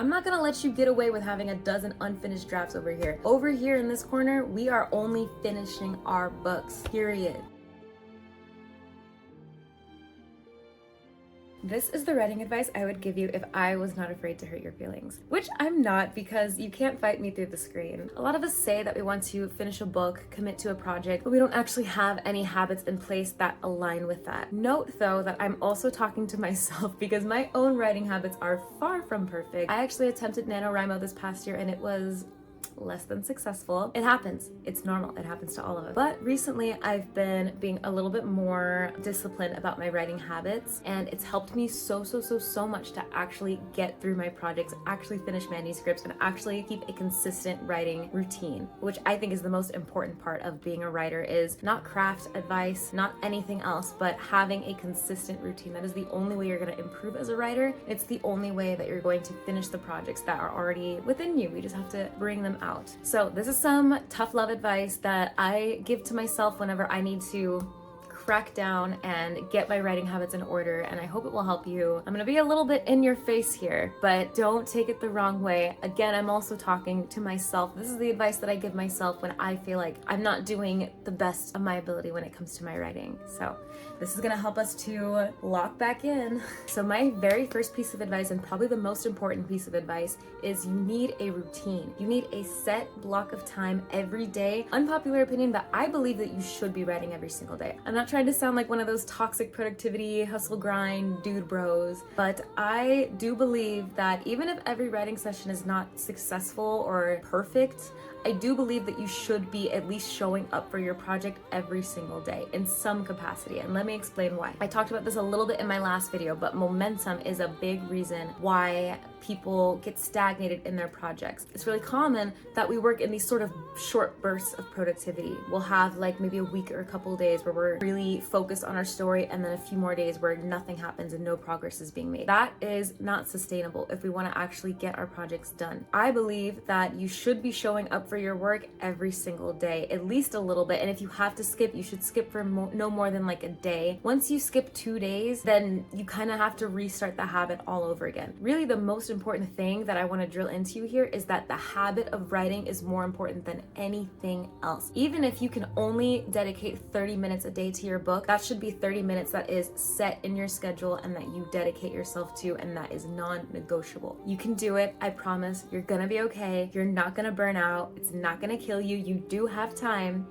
I'm not gonna let you get away with having a dozen unfinished drafts over here. Over here in this corner, we are only finishing our books, period. This is the writing advice I would give you if I was not afraid to hurt your feelings, which I'm not, because you can't fight me through the screen. A lot of us say that we want to finish a book, commit to a project, but we don't actually have any habits in place that align with that. Note though that I'm also talking to myself because my own writing habits are far from perfect. I actually attempted NaNoWriMo this past year and it was less than successful. It happens. It's normal. It happens to all of us. But recently I've been being a little bit more disciplined about my writing habits, and it's helped me so much to actually get through my projects, actually finish manuscripts, and actually keep a consistent writing routine, which I think is the most important part of being a writer, is not craft advice, not anything else, but having a consistent routine. That is the only way you're going to improve as a writer. It's the only way that you're going to finish the projects that are already within you. We just have to bring them out. So this is some tough love advice that I give to myself whenever I need to crack down and get my writing habits in order, and I hope it will help you. I'm gonna be a little bit in your face here, but don't take it the wrong way. Again, I'm also talking to myself. This is the advice that I give myself when I feel like I'm not doing the best of my ability when it comes to my writing. So this is gonna help us to lock back in. So my very first piece of advice, and probably the most important piece of advice, is you need a routine. You need a set block of time every day. Unpopular opinion, but I believe that you should be writing every single day. I'm not trying to sound like one of those toxic productivity, hustle grind, dude bros, but I do believe that even if every writing session is not successful or perfect, I do believe that you should be at least showing up for your project every single day in some capacity, and let me explain why. I talked about this a little bit in my last video, but momentum is a big reason why people get stagnated in their projects. It's really common that we work in these sort of short bursts of productivity. We'll have like maybe a week or a couple of days where we're really focused on our story, and then a few more days where nothing happens and no progress is being made. That is not sustainable if we want to actually get our projects done. I believe that you should be showing up for your work every single day, at least a little bit, and if you have to skip, you should skip for no more than like a day. Once you skip 2 days, then you kind of have to restart the habit all over again. Really, the most important thing that I want to drill into you here is that the habit of writing is more important than anything else. Even if you can only dedicate 30 minutes a day to your book, that should be 30 minutes that is set in your schedule and that you dedicate yourself to, and that is non-negotiable. You can do it. I promise. You're gonna be okay. You're not gonna burn out. It's not gonna kill you. You do have time.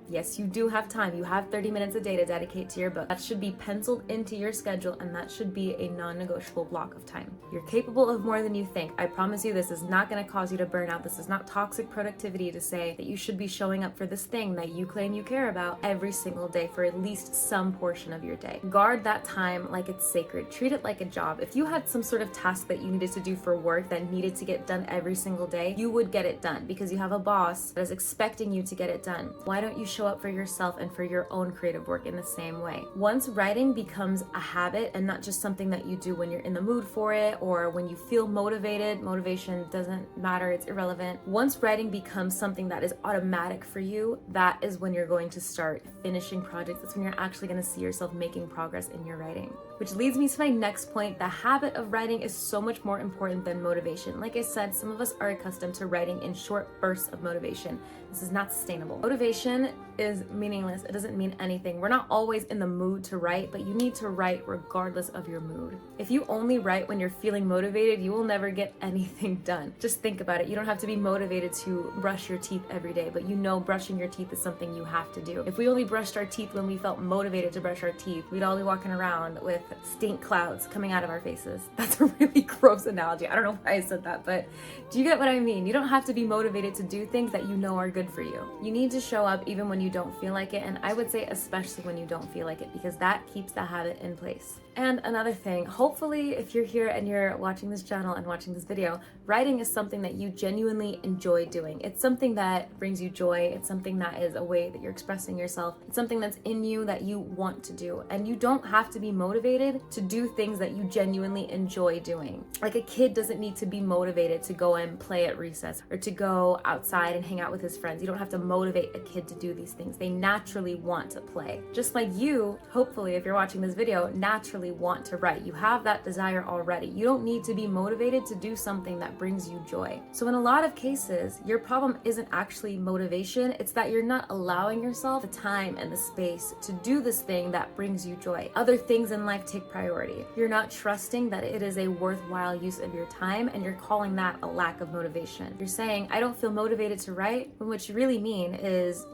Yes, you do have time. You have 30 minutes a day to dedicate to your book. That should be penciled into your schedule, and that should be a non-negotiable block of time. You're capable of more than you think. I promise you, this is not going to cause you to burn out. This is not toxic productivity to say that you should be showing up for this thing that you claim you care about every single day for at least some portion of your day. Guard that time like it's sacred. Treat it like a job. If you had some sort of task that you needed to do for work that needed to get done every single day, you would get it done because you have a boss that is expecting you to get it done. Why don't you show up for yourself and for your own creative work in the same way? Once writing becomes a habit and not just something that you do when you're in the mood for it or when you feel motivated, motivation doesn't matter, it's irrelevant. Once writing becomes something that is automatic for you, that is when you're going to start finishing projects. That's when you're actually going to see yourself making progress in your writing. Which leads me to my next point. The habit of writing is so much more important than motivation. Like I said, some of us are accustomed to writing in short bursts of motivation. This is not sustainable. Motivation is meaningless. It doesn't mean anything. We're not always in the mood to write, but you need to write regardless of your mood. If you only write when you're feeling motivated, you will never get anything done. Just think about it. You don't have to be motivated to brush your teeth every day, but you know brushing your teeth is something you have to do. If we only brushed our teeth when we felt motivated to brush our teeth, we'd all be walking around with stink clouds coming out of our faces. That's a really gross analogy. I don't know why I said that, but do you get what I mean? You don't have to be motivated to do things that you know are good for you. You need to show up even when you don't feel like it, and I would say especially when you don't feel like it, because that keeps the habit in place. And another thing, hopefully if you're here and you're watching this channel and watching this video, writing is something that you genuinely enjoy doing. It's something that brings you joy. It's something that is a way that you're expressing yourself. It's something that's in you that you want to do. And you don't have to be motivated to do things that you genuinely enjoy doing. Like a kid doesn't need to be motivated to go and play at recess or to go outside and hang out with his friends. You don't have to motivate a kid to do these things. They naturally want to play. Just like you, hopefully if you're watching this video, naturally naturally want to write. You have that desire already. You don't need to be motivated to do something that brings you joy. So in a lot of cases, your problem isn't actually motivation, it's that you're not allowing yourself the time and the space to do this thing that brings you joy. Other things in life take priority. You're not trusting that it is a worthwhile use of your time, and you're calling that a lack of motivation. You're saying, I don't feel motivated to write, when what you really mean is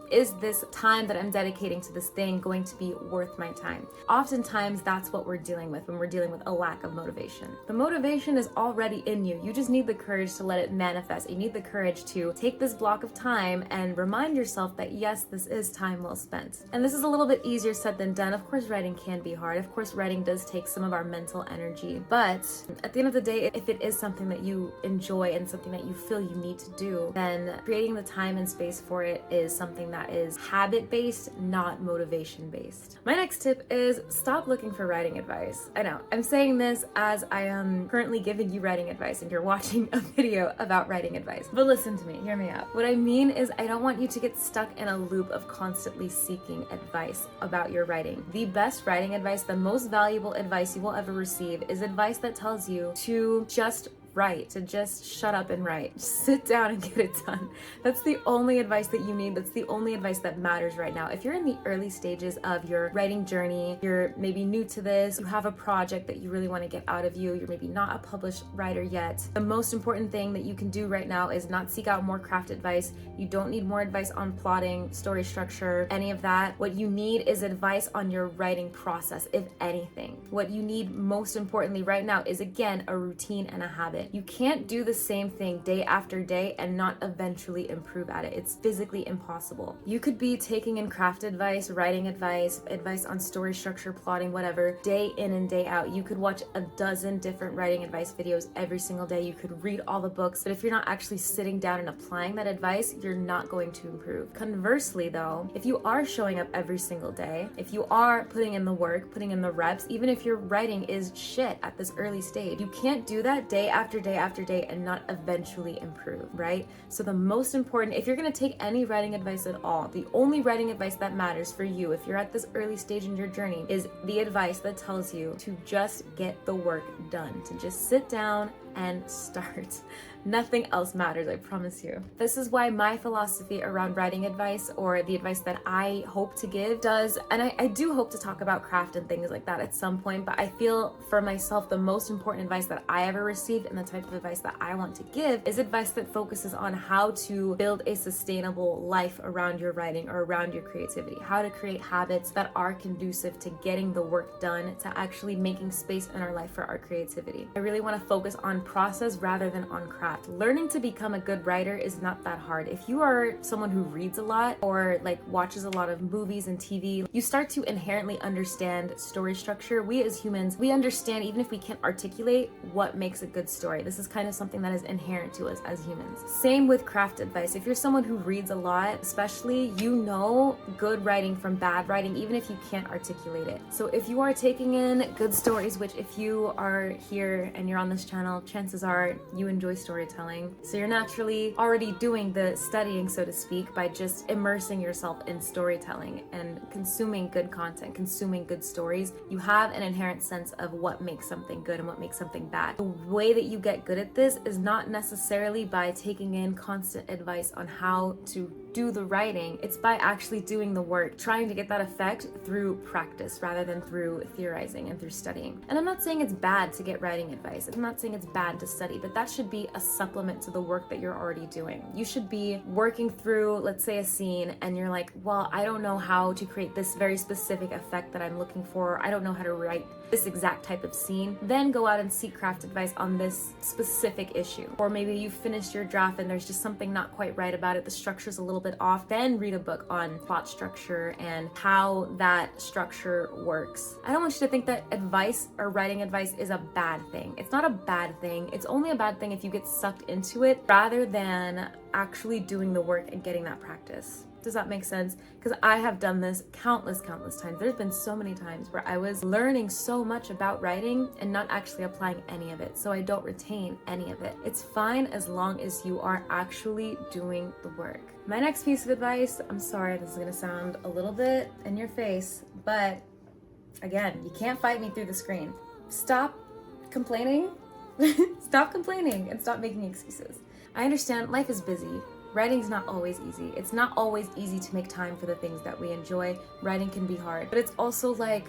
this time that I'm dedicating to this thing going to be worth my time? Oftentimes, that's what we're dealing with when we're dealing with a lack of motivation. The motivation is already in you. You just need the courage to let it manifest. You need the courage to take this block of time and remind yourself that yes, this is time well spent. And this is a little bit easier said than done. Of course, writing can be hard. Of course, writing does take some of our mental energy. But at the end of the day, if it is something that you enjoy and something that you feel you need to do, then creating the time and space for it is something that is habit-based, not motivation-based. My next tip is stop looking for writing advice. I know, I'm saying this as I am currently giving you writing advice and you're watching a video about writing advice. But listen to me, hear me out. What I mean is I don't want you to get stuck in a loop of constantly seeking advice about your writing. The best writing advice, the most valuable advice you will ever receive is advice that tells you to just write, to just shut up and write. Just sit down and get it done. That's the only advice that you need. That's the only advice that matters right now. If you're in the early stages of your writing journey, you're maybe new to this, you have a project that you really want to get out of you, you're maybe not a published writer yet, the most important thing that you can do right now is not seek out more craft advice. You don't need more advice on plotting, story structure, any of that. What you need is advice on your writing process, if anything. What you need most importantly right now is, again, a routine and a habit. You can't do the same thing day after day and not eventually improve at it. It's physically impossible. You could be taking in craft advice, writing advice, advice on story structure, plotting, whatever, day in and day out. You could watch a dozen different writing advice videos every single day. You could read all the books, but if you're not actually sitting down and applying that advice, you're not going to improve. Conversely though, if you are showing up every single day, if you are putting in the work, putting in the reps, even if your writing is shit at this early stage, you can't do that day after day after day and not eventually improve, right? So the most important, if you're going to take any writing advice at all, the only writing advice that matters for you, if you're at this early stage in your journey, is the advice that tells you to just get the work done, to just sit down and start. Nothing else matters, I promise you. This is why my philosophy around writing advice, or the advice that I hope to give, does, and I do hope to talk about craft and things like that at some point, but I feel for myself the most important advice that I ever received and the type of advice that I want to give is advice that focuses on how to build a sustainable life around your writing or around your creativity, how to create habits that are conducive to getting the work done, to actually making space in our life for our creativity. I really want to focus on process rather than on craft. Learning to become a good writer is not that hard. If you are someone who reads a lot or like watches a lot of movies and TV, you start to inherently understand story structure. We as humans, we understand even if we can't articulate what makes a good story. This is kind of something that is inherent to us as humans. Same with craft advice. If you're someone who reads a lot, especially, you know good writing from bad writing, even if you can't articulate it. So if you are taking in good stories, which if you are here and you're on this channel, chances are you enjoy storytelling. So you're naturally already doing the studying, so to speak, by just immersing yourself in storytelling and consuming good content, consuming good stories. You have an inherent sense of what makes something good and what makes something bad. The way that you get good at this is not necessarily by taking in constant advice on how to do the writing. It's by actually doing the work, trying to get that effect through practice rather than through theorizing and through studying. And I'm not saying it's bad to get writing advice. I'm not saying it's bad to study, but that should be a supplement to the work that you're already doing. You should be working through, let's say, a scene, and you're like, well, I don't know how to create this very specific effect that I'm looking for. I don't know how to write this exact type of scene. Then go out and seek craft advice on this specific issue. Or maybe you finished your draft and there's just something not quite right about it. The structure's a little bit off. Then read a book on plot structure and how that structure works. I don't want you to think that advice or writing advice is a bad thing. It's not a bad thing. It's only a bad thing if you get sucked into it rather than actually doing the work and getting that practice. Does that make sense? Because I have done this countless times. There's been so many times where I was learning so much about writing and not actually applying any of it, so I don't retain any of it. It's fine as long as you are actually doing the work. My next piece of advice, I'm sorry, this is gonna sound a little bit in your face, but Again, you can't fight me through the screen. Stop complaining. Stop complaining and stop making excuses. I understand life is busy. Writing's not always easy. It's not always easy to make time for the things that we enjoy. Writing can be hard, but it's also like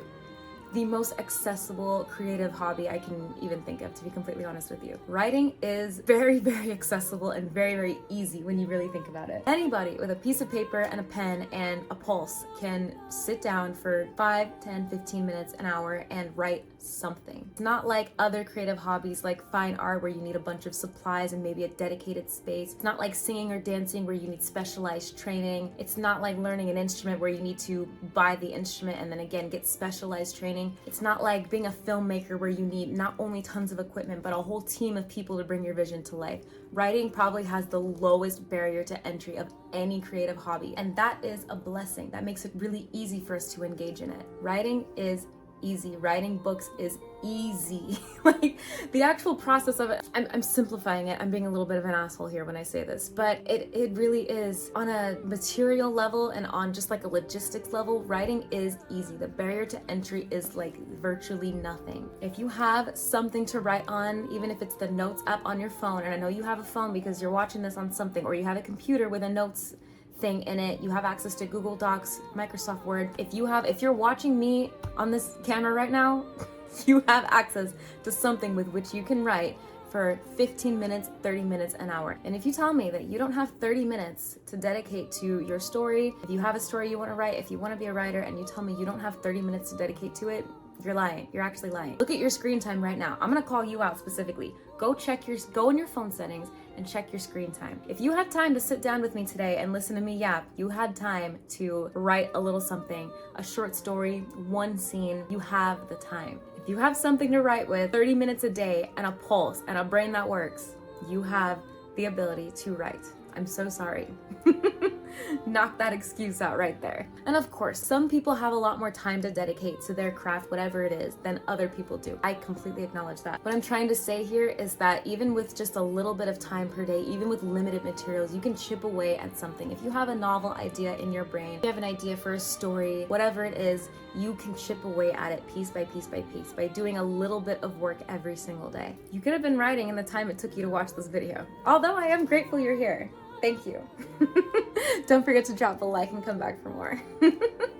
the most accessible creative hobby I can even think of, to be completely honest with you. Writing is very, very accessible and very, very easy when you really think about it. Anybody with a piece of paper and a pen and a pulse can sit down for 5, 10, 15 minutes, an hour and write something. It's not like other creative hobbies like fine art where you need a bunch of supplies and maybe a dedicated space. It's not like singing or dancing where you need specialized training. It's not like learning an instrument where you need to buy the instrument and then again get specialized training. It's not like being a filmmaker where you need not only tons of equipment but a whole team of people to bring your vision to life. Writing probably has the lowest barrier to entry of any creative hobby, and that is a blessing. That makes it really easy for us to engage in it. Writing is easy. Writing books is easy. Like the actual process of it, I'm simplifying it. I'm being a little bit of an asshole here when I say this, but it really is. On a material level and on just like a logistics level, writing is easy. The barrier to entry is like virtually nothing. If you have something to write on, even if it's the notes app on your phone, and I know you have a phone because you're watching this on something, or you have a computer with a notes thing in it, you have access to Google Docs, Microsoft Word. If you're watching me on this camera right now, you have access to something with which you can write for 15 minutes, 30 minutes, an hour. And if you tell me that you don't have 30 minutes to dedicate to your story, if you have a story you want to write, if you want to be a writer and you tell me you don't have 30 minutes to dedicate to it, you're lying. You're actually lying. Look at your screen time right now. I'm gonna call you out specifically. Go in your phone settings and check your screen time. If you had time to sit down with me today and listen to me yap, you had time to write a little something, a short story, one scene, you have the time. If you have something to write with, 30 minutes a day and a pulse and a brain that works, you have the ability to write. I'm so sorry. Knock that excuse out right there. And of course, some people have a lot more time to dedicate to their craft, whatever it is, than other people do. I completely acknowledge that. What I'm trying to say here is that even with just a little bit of time per day, even with limited materials, you can chip away at something. If you have a novel idea in your brain, if you have an idea for a story, whatever it is, you can chip away at it piece by piece by piece by doing a little bit of work every single day. You could have been writing in the time it took you to watch this video. Although I am grateful you're here. Thank you. Don't forget to drop a like and come back for more.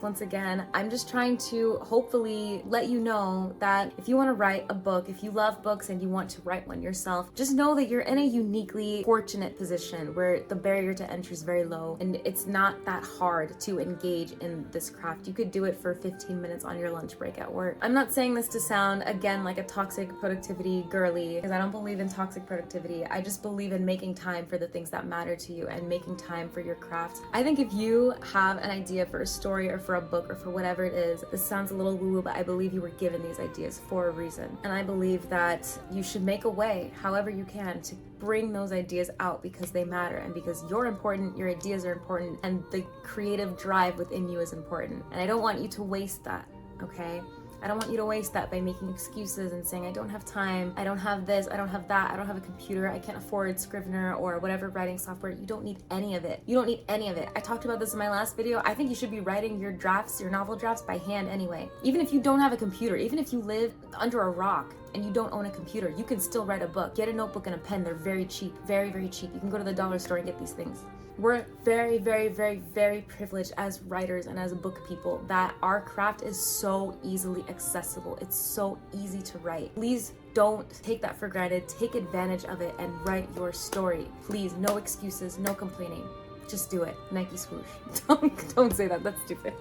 Once again, I'm just trying to hopefully let you know that if you want to write a book, if you love books and you want to write one yourself, just know that you're in a uniquely fortunate position where the barrier to entry is very low and it's not that hard to engage in this craft. You could do it for 15 minutes on your lunch break at work. I'm not saying this to sound, again, like a toxic productivity girly, because I don't believe in toxic productivity. I just believe in making time for the things that matter to you and making time for your craft. I think if you have an idea for a story or for a book or for whatever it is, this sounds a little woo-woo, but I believe you were given these ideas for a reason. And I believe that you should make a way, however you can, to bring those ideas out because they matter and because you're important, your ideas are important, and the creative drive within you is important. And I don't want you to waste that, okay? I don't want you to waste that by making excuses and saying, I don't have time, I don't have this, I don't have that, I don't have a computer, I can't afford Scrivener or whatever writing software. You don't need any of it. You don't need any of it. I talked about this in my last video. I think you should be writing your drafts, your novel drafts by hand anyway. Even if you don't have a computer, even if you live under a rock and you don't own a computer, you can still write a book. Get a notebook and a pen. They're very cheap, very, very cheap. You can go to the dollar store and get these things. We're very, very, very, very privileged as writers and as book people that our craft is so easily accessible. It's so easy to write. Please don't take that for granted. Take advantage of it and write your story. Please, no excuses, no complaining. Just do it. Nike swoosh. Don't say that. That's stupid.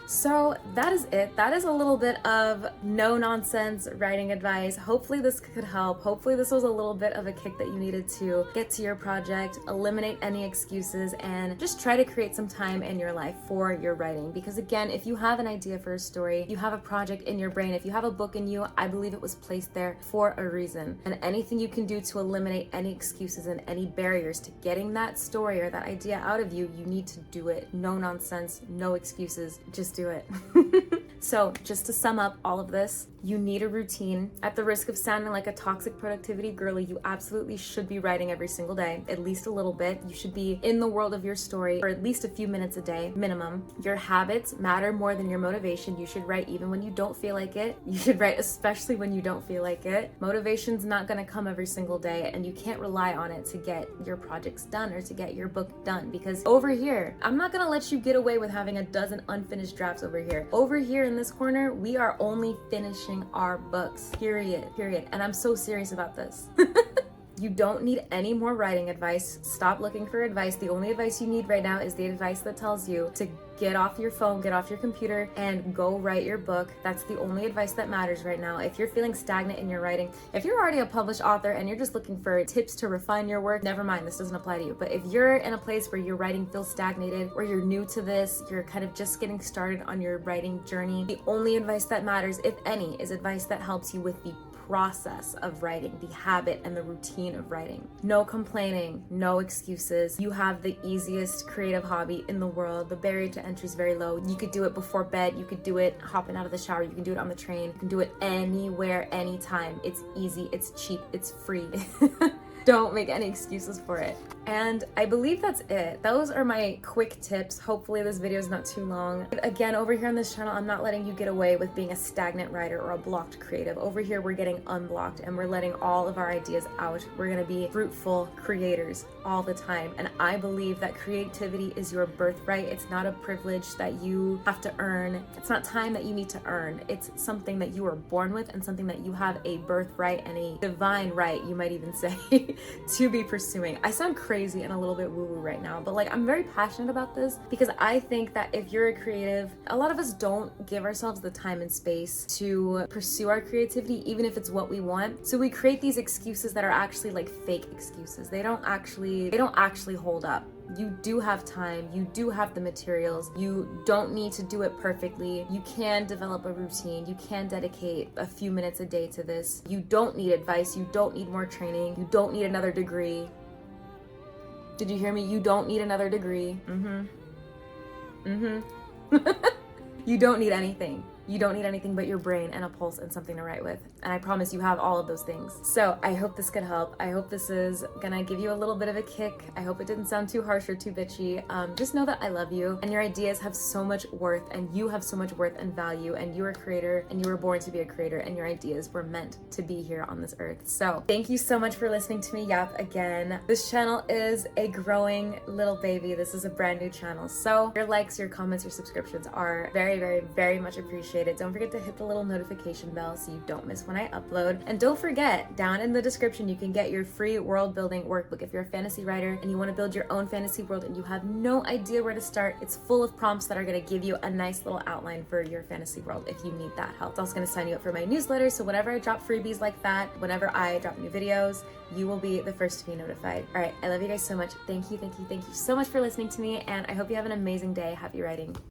So that is it. That is a little bit of no nonsense writing advice. Hopefully this could help. Hopefully this was a little bit of a kick that you needed to get to your project, eliminate any excuses, and just try to create some time in your life for your writing. Because again, if you have an idea for a story, you have a project in your brain, if you have a book in you, I believe it was placed there for a reason. And anything you can do to eliminate any excuses and any barriers to getting that story or that idea out of you, you need to do it. No nonsense, no excuses, just do it. So just to sum up all of this, You need a routine. At the risk of sounding like a toxic productivity girly, you absolutely should be writing every single day, at least a little bit. You should be in the world of your story for at least a few minutes a day, minimum. Your habits matter more than your motivation. You should write even when you don't feel like it. You should write especially when you don't feel like it. Motivation's not gonna come every single day, and you can't rely on it to get your projects done or to get your book done, because over here, I'm not gonna let you get away with having a dozen unfinished drafts over here. Over here in this corner, we are only finishing our books, period. And I'm so serious about this. You don't need any more writing advice. Stop looking for advice. The only advice you need right now is the advice that tells you to get off your phone, get off your computer, and go write your book. That's the only advice that matters right now. If you're feeling stagnant in your writing, if you're already a published author and you're just looking for tips to refine your work, never mind, this doesn't apply to you. But if you're in a place where your writing feels stagnated, or you're new to this, you're kind of just getting started on your writing journey, the only advice that matters, if any, is advice that helps you with the process of writing, the habit and the routine of writing. No complaining, no excuses. You have the easiest creative hobby in the world. The barrier to entry is very low. You could do it before bed. You could do it hopping out of the shower. You can do it on the train. You can do it anywhere, anytime. It's easy, it's cheap, it's free. Don't make any excuses for it. And I believe that's it. Those are my quick tips. Hopefully this video is not too long. Again, over here on this channel, I'm not letting you get away with being a stagnant writer or a blocked creative. Over here, we're getting unblocked and we're letting all of our ideas out. We're gonna be fruitful creators all the time. And I believe that creativity is your birthright. It's not a privilege that you have to earn. It's not time that you need to earn. It's something that you were born with and something that you have a birthright and a divine right, you might even say, to be pursuing. I sound crazy and a little bit woo-woo right now, but like, I'm very passionate about this because I think that if you're a creative, a lot of us don't give ourselves the time and space to pursue our creativity, even if it's what we want. So we create these excuses that are actually like fake excuses. They don't actually hold up. You do have time, you do have the materials, you don't need to do it perfectly. You can develop a routine, you can dedicate a few minutes a day to this. You don't need advice, you don't need more training, you don't need another degree. Did you hear me? You don't need another degree. You don't need anything. You don't need anything but your brain and a pulse and something to write with. And I promise you have all of those things. So I hope this could help. I hope this is gonna give you a little bit of a kick. I hope it didn't sound too harsh or too bitchy. Just know that I love you and your ideas have so much worth and you have so much worth and value, and you're a creator and you were born to be a creator and your ideas were meant to be here on this earth. So thank you so much for listening to me yap again. This channel is a growing little baby. This is a brand new channel. So your likes, your comments, your subscriptions are very, very, very much appreciated. Don't forget to hit the little notification bell so you don't miss when I upload. And don't forget, down in the description, you can get your free world building workbook. If you're a fantasy writer and you want to build your own fantasy world and you have no idea where to start, it's full of prompts that are going to give you a nice little outline for your fantasy world if you need that help. It's also going to sign you up for my newsletter, so whenever I drop freebies like that, whenever I drop new videos, you will be the first to be notified. All right, I love you guys so much. Thank you so much for listening to me, and I hope you have an amazing day. Happy writing.